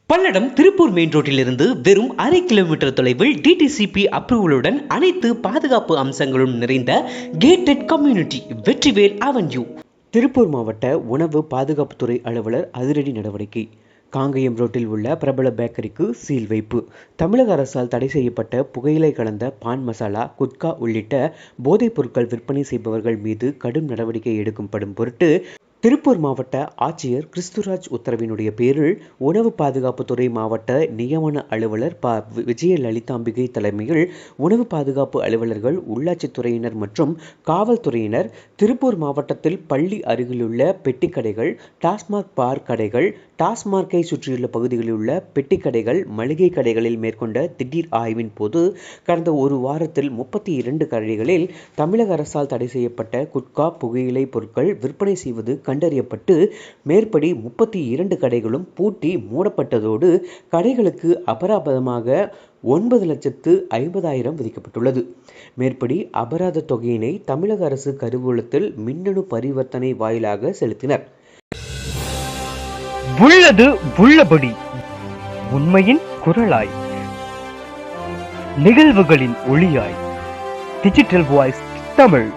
Palladam Tiruppur main ரோட்டிலிருந்து வெறும் அரை kilometre தொலைவில் டிடிசிபி அப்ரூவலுடன் அனைத்து பாதுகாப்பு அம்சங்களும் நிறைந்த gated community Vetrivel avenue. Tiruppur மாவட்ட உணவு பாதுகாப்புத்துறை அலுவலர் அதிரடி நடவடிக்கை. காங்கயம் ரோட்டில் உள்ள பிரபல பேக்கரிக்கு சீல் வைப்பு. தமிழக அரசால் தடை செய்யப்பட்ட புகையிலை கலந்த பான் மசாலா, குட்கா உள்ளிட்ட போதைப் பொருட்கள் விற்பனை செய்பவர்கள் மீது கடும் நடவடிக்கை எடுக்கப்படும் பொருட்டு திருப்பூர் மாவட்ட ஆட்சியர் கிறிஸ்துராஜ் உத்தரவினுடைய பேரில் உணவு பாதுகாப்புத்துறை மாவட்ட நியமன அலுவலர் விஜயலலிதாம்பிகை தலைமையில் உணவு பாதுகாப்பு அலுவலர்கள், உள்ளாட்சித்துறையினர் மற்றும் காவல்துறையினர் திருப்பூர் மாவட்டத்தில் பள்ளி அருகிலுள்ள பெட்டிக்கடைகள், டாஸ்மாக் பார் கடைகள், டாஸ்மார்க்கை சுற்றியுள்ள பகுதிகளில் உள்ள பெட்டிக்கடைகள், மளிகை கடைகளில் மேற்கொண்ட திடீர் ஆய்வின் போது கடந்த ஒரு வாரத்தில் 32 கடைகளில் தமிழக அரசால் தடை செய்யப்பட்ட குட்கா, புகையிலை பொருட்கள் விற்பனை செய்வது கண்டறியப்பட்டு மேற்படி 32 கடைகளும் பூட்டி மூடப்பட்டதோடு கடைகளுக்கு அபராதமாக 9,50,000 விதிக்கப்பட்டுள்ளது. மேற்படி அபராத தொகையினை தமிழக அரசு கருவூலத்தில் மின்னணு பரிவர்த்தனை வாயிலாக செலுத்தினர். உள்ளது உள்ளபடி, உண்மையின் குரலாய், நிகழ்வுகளின் ஒளியாய், டிஜிட்டல் வாய்ஸ் தமிழ்.